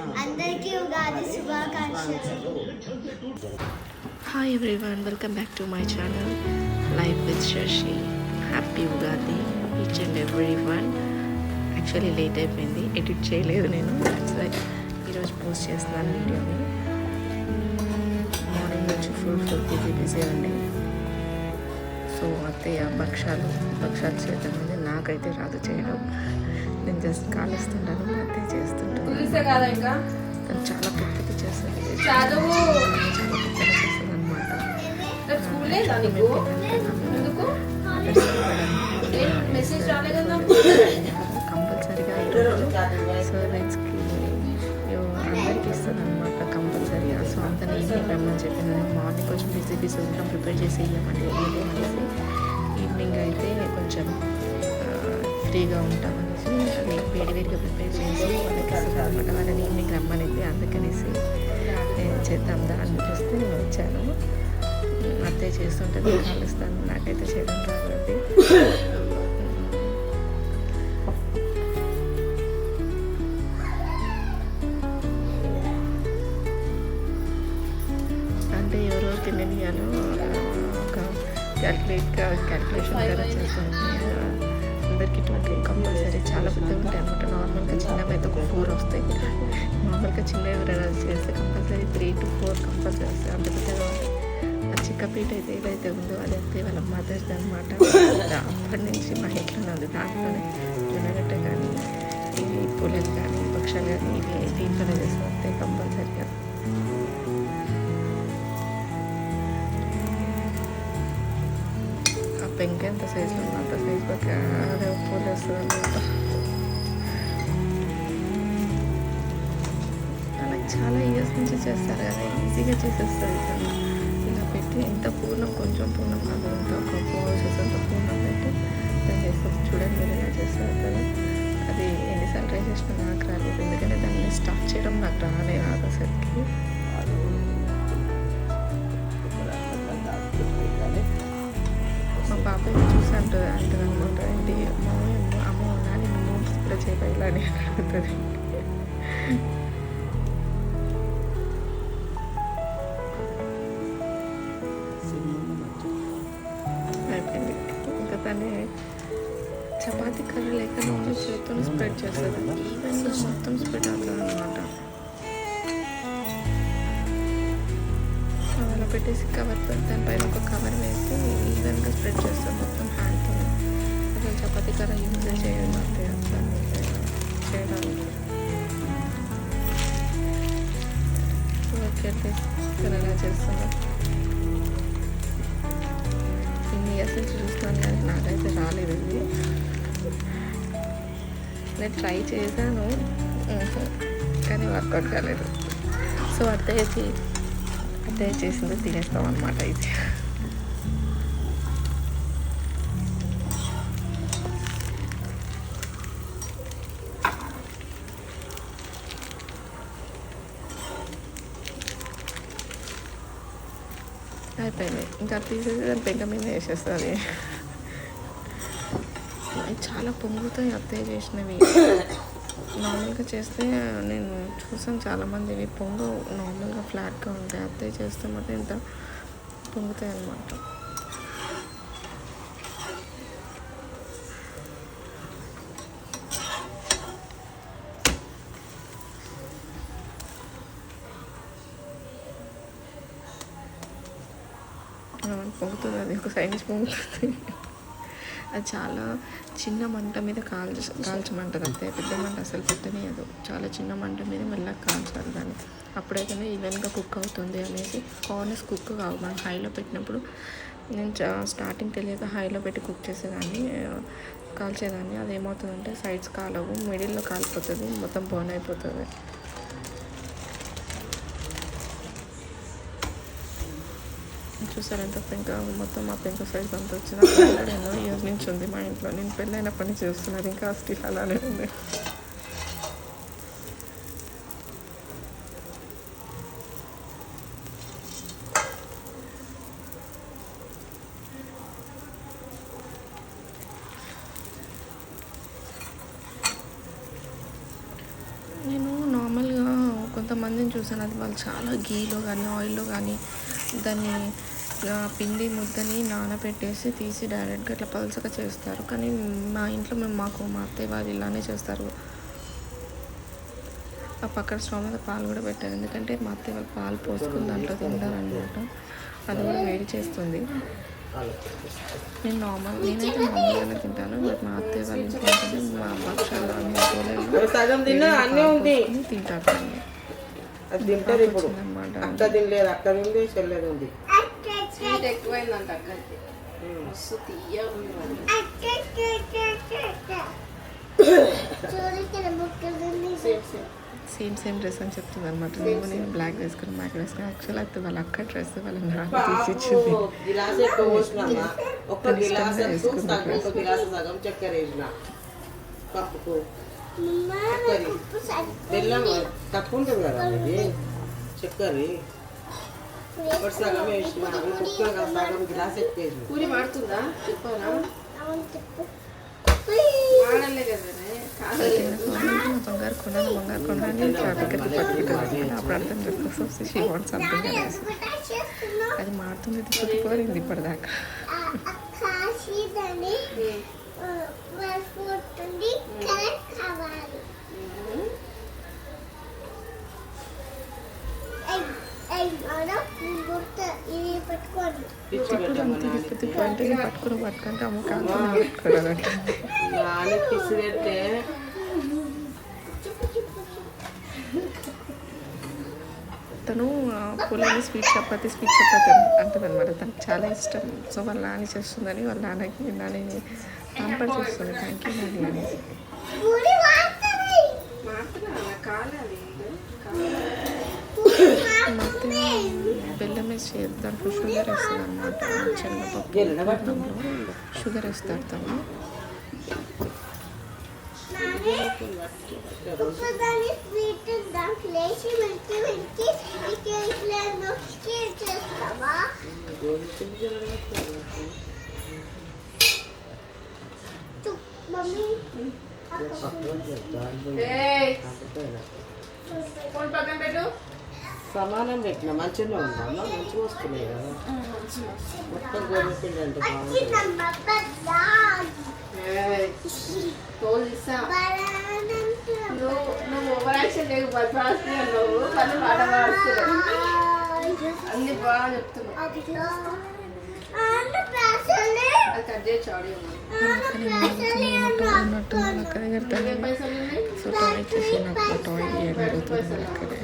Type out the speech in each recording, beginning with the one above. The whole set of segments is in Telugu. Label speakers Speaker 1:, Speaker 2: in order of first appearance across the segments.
Speaker 1: అందరికీ ఉగాది శుభాకాంక్షలు.
Speaker 2: Hi everyone, welcome back to my channel life with Sasi. Happy Ugadi each and everyone. Actually late అయిపోయింది, ఎడిట్ చేయలేదు నేను. ఈరోజు పోస్ట్ చేస్తున్నాను వీడియోని. మార్నింగ్ నుంచి ఫుల్ బిజీ అండి. సో అత్తయ్య భక్షాలు చేద్దామంది. నాకైతే రాదు చేయడం, నేను జస్ట్ కాలుస్తుంటాను, మా అత్తయ్య చేస్తుంటాను. తను చాలా పెద్దది చేస్తుంది, చాలా పెద్దగా చేస్తుంది అనమాట. కంపల్సరీగా సర్వెంట్స్కి అందరికి ఇస్తుంది అనమాట కంపల్సరీగా. సో అంతా ఈవినింగ్ రమ్మని చెప్పింది. మార్నింగ్ కొంచెం బిజీ ఉంటాం, ప్రిపేర్ చేసి ఇవ్వమంటే అనేసి ఈవినింగ్ అయితే కొంచెం ఫ్రీగా ఉంటామనేసి అది వేడిగా ప్రిపేర్ చేసి వాళ్ళకి ఇస్తుంది అనమాట. వాళ్ళని ఈవినింగ్ రమ్మనేది, అందుకనేసి నేను చేద్దాందా అనిపిస్తే నేను వచ్చాను. అత్తయ్య చేస్తుంటే నేను కాలుస్తాను, నాకైతే చేయడం రాదు. అంటే ఎవరెవరికి ఎన్ని ఇవ్వాలో ఒక క్యాల్కులేషన్ ద్వారా చేస్తాను. అందరికి 20 కంపల్సరీ. చాలా పెద్దగా ఉంటాయి అనమాట. నార్మల్గా చిన్నవి అయితే ఒక 4 వస్తాయి. నార్మల్గా చిన్నవి ఎవరైనా చేస్తే కంపల్సరీ 3 to 4 కంపల్సరీ వస్తాయి. అంత పెద్దగా ఉంటాయి. ఆ చిక్కపీట అయితే ఏదైతే ఉందో అది అయితే వాళ్ళ మదర్స్ అనమాట. అప్పటి నుంచి మా ఇంట్లోనే ఉంది. దాంట్లోనే జొన్నగట్ట కానీ, ఇవి పూలలు కానీ, పక్షాలు కానీ, ఇవి దీంట్లోనే చేస్తూ వస్తాయి కంపల్సరీగా. పెంక ఎంత సైజులో ఉంది అంత సైజు పక్క అదే పూలు వేస్తుంది అనమాట. నాకు చాలా ఇయర్స్ నుంచి చేస్తారు కదా, ఈజీగా చేసేస్తారు. ఇలా పెట్టి ఎంత పూర్ణం, కొంచెం పూర్ణం కాదు, ఇంత ఒక పోసేసంత పూర్ణం పెట్టి దాన్ని చేస్తారు. చూడండి మీరు ఎలా చేస్తారు కదా. అది ఎన్నిసార్లు ట్రై చేసినా నాకు రాలేదు, ఎందుకంటే దాన్ని స్టార్ట్ చేయడం నాకు రాదు అసలుకి. మా బాబాయ్ చూసి అంటుంది అనమాట, ఏంటి అమ్మ నాని నువ్వు కూడా చేయబా ఇలా అని అడుగుతుంది. అయిపోయింది. ఇంకా తనే చపాతీ కర్ర లేక నూనె చేతితో స్ప్రెడ్ చేస్తుంది. ఈవెన్గా మొత్తం స్ప్రెడ్ అవుతుంది అనమాట. అలా పెట్టేసి కవర్ దానిపైన ఒక కవర్ వేసి ఈవెన్గా స్ప్రెడ్ చేస్తాం మొత్తం హ్యాండ్తో. అసలు చపాతీ కర్ర యూజ్ చేయడం అంటే అట్లా చేయడానికి ఓకే ఎలా చేస్తాను. ఇన్ని ఇయర్స్ నుంచి చూస్తున్నాను కానీ నాకైతే రాలేదు ఇది. నేను ట్రై చేశాను కానీ వర్కౌట్ కాలేదు. సో అత్తయ్య చేసింది తినేస్తాం అన్నమాట. ఇది అయిపోయింది. ఇంకా తీసేసి దాని పెంక మీద వేసేస్తుంది. చాలా పొంగుతాయి అత్తయ్య చేసినవి. నార్మల్గా చేస్తే నేను చూసాను చాలామంది ఇవి పొంగు నార్మల్గా ఫ్లాట్గా ఉంటాయి. అత్తయ్య చేస్తే మాత్రం ఇంత పొంగుతాయి అన్నమాట. పొంగుతుంది, అది ఒక సైన్స్ పొంగుతుంది. అది చాలా చిన్న మంట మీద కాల్చమంటది అంతే. పెద్ద మంట అసలు పెట్టనియదు. చాలా చిన్న మంట మీద మెల్లగా కాల్చాలి దాన్ని. అప్పుడైతేనే ఈవెన్గా కుక్ అవుతుంది అనేసి. కార్నర్స్ కుక్ కావు. మనం హైలో పెట్టినప్పుడు నేను స్టార్టింగ్ తెలియక హైలో పెట్టి కుక్ చేసేదాన్ని, కాల్చేదాన్ని. అది ఏమవుతుందంటే సైడ్స్ కాలవు, మిడిల్లో కాలిపోతుంది, మొత్తం బర్న్ అయిపోతుంది. చూసారంటే పెంక మొత్తం మా పెంక సైజ్ అంతా వచ్చింది. ఎన్నో ఇయర్స్ నుంచి ఉంది మా ఇంట్లో. నేను పెళ్ళైనప్పటి నుంచి చూస్తున్నది, ఇంకా స్టిల్ అలానే ఉంది. నేను నార్మల్గా చూసాను, అది వాళ్ళు చాలా గీలో కానీ ఆయిల్లో కానీ దాన్ని పిండి ముద్దని నానబెట్టేసి తీసి డైరెక్ట్గా ఇట్లా పలుచగా చేస్తారు. కానీ మా ఇంట్లో మా అత్తయ్య వాళ్ళు ఇలానే చేస్తారు. ఆ పక్కన స్టవ్ మీద పాలు కూడా పెట్టారు, ఎందుకంటే మా అత్తయ్య వాళ్ళు పాలు పోసుకుని దాంట్లో తింటారనమాట. అది కూడా వేడి చేస్తుంది. నేనైతే మామూలుగానే తింటాను, బట్ మా అత్తయ్య వాళ్ళు ఇంట్లో ఏంటంటే మా భక్షాలు అన్ని తింటారు. సేమ్ డ్రెస్ అని చెప్తుంది అనమాట. నేను బ్లాక్ వేసుకుని మ్యాక్ వేసుకుని యాక్చువల్ అయితే వాళ్ళ అక్క డ్రెస్ వాళ్ళ నాన్న తీసి ఇచ్చింది.
Speaker 3: తక్కువ ఉంటుంది కదా ఇది చక్కెర సగం వేసిన సగం గ్లాస్ ఎక్కువ. పూరి మాడుతుందా చెప్పారా?
Speaker 2: బంగారు కొనాలి అని ట్రాఫిక్ అయితే పట్టుకుంటుంది. అప్పుడు అర్థం చేసుకోవచ్చు షీ వాంట్ సంథింగ్ అనేసి. అది మారుతుంది, పుట్టిపోయింది ఇప్పటిదాకా. పట్టుకుంటే అమ్మ కాలంటే తను పులాని స్వీట్ చపాతి అంటుంది అనమాట. తనకు చాలా ఇష్టం. సో వాళ్ళ నాని చేస్తుందని వాళ్ళ నాన్నకి నాని పాంపర్ చేస్తుంది. థ్యాంక్ యూ నాని అనేసి. బెల్లం వేసి దాంట్లో షుగర్ వేస్తుంది అనమాట. శనగపప్పు షుగర్ వేస్తారు తను.
Speaker 3: సమానం పెట్టిన మంచిగా ఉందా? మంచిగా వస్తున్నాయి కదా మొత్తం గోధుమ పిండి అంటే
Speaker 4: అన్ని బాగా చెప్తున్నావు.
Speaker 2: సో టాయ్ చేసి నాకు టాయ్ అడుగుతుంది అక్కడే.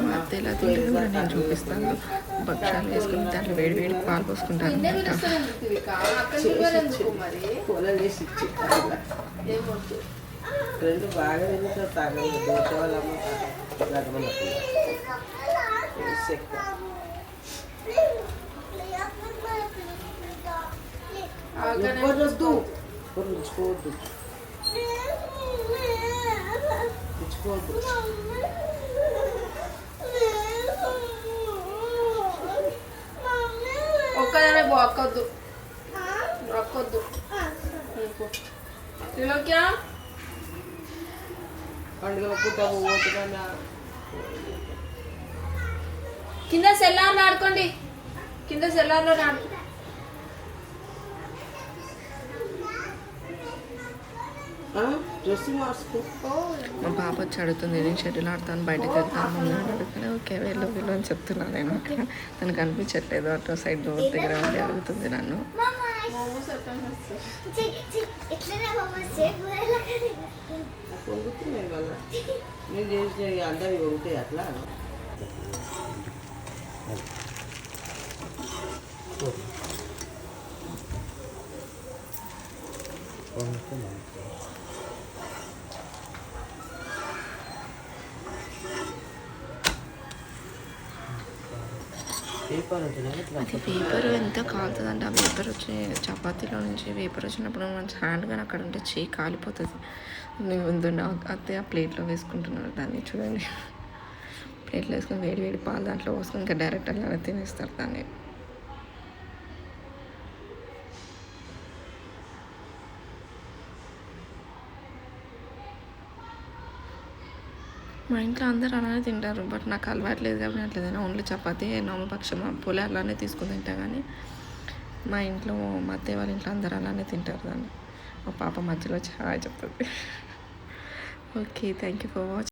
Speaker 2: మా అత్త ఎలా తింటుంది కూడా నేను చూపిస్తాను. భక్షాలు వేసుకుని దాంట్లో వేడి పాలు పోసుకుంటాను అనమాట.
Speaker 3: రెండు బాగా తాగదు దోశ వాళ్ళ
Speaker 4: ఒక్కదానే అక్కొద్దు
Speaker 3: పండుగ పూట పోతున్నా.
Speaker 4: కింద సెల్లార్లో ఆడుకోండి, కింద సెల్లార్లో ఆడు.
Speaker 3: డ్రెస్సింగ్ మార్చుకో.
Speaker 2: మా పాప వచ్చి అడుగుతుంది, నేను షటిల్ ఆడతాను బయటకు వెళ్తాను మమ్మీ అని అడుగుతాను. ఓకే వెళ్ళు అని చెప్తున్నాను నేను. తనకు అనిపించట్లేదు అటు సైడ్ డోర్ దగ్గర ఉండి అడుగుతుంది నన్ను.
Speaker 3: పొంగుతున్నాయి వాళ్ళ నేను చేసిన అందరి ఉంటాయి అట్లా. పేపర్ ఉంటుంది ఇట్లా
Speaker 2: అది పేపర్ ఎంత కాలుతుందంటే ఆ పేపర్ వచ్చి చపాతీలో నుంచి పేపర్ వచ్చినప్పుడు మంచి హ్యాండ్ కానీ అక్కడ ఉంటే చేయి కాలిపోతుంది. ముందుండి అత్తే ఆ ప్లేట్లో వేసుకుంటున్నారు దాన్ని చూడండి. ప్లేట్లో వేసుకొని వేడి వేడి పాలు దాంట్లో పోసుకొని ఇంకా డైరెక్ట్ అలా తినేస్తారు దాన్ని. మా ఇంట్లో అందరూ అలానే తింటారు, బట్ నాకు అలవాట్లేదు కాబట్టి అట్లేదైనా ఓన్లీ చపాతీ నామపక్షం పోలే అలానే తీసుకుని తింటా. కానీ మా ఇంట్లో మా అత్తయ్య వాళ్ళ ఇంట్లో అందరూ అలానే తింటారు దాన్ని. మా పాప మధ్యలో చాలా చెప్తుంది. Okay, thank you for watching.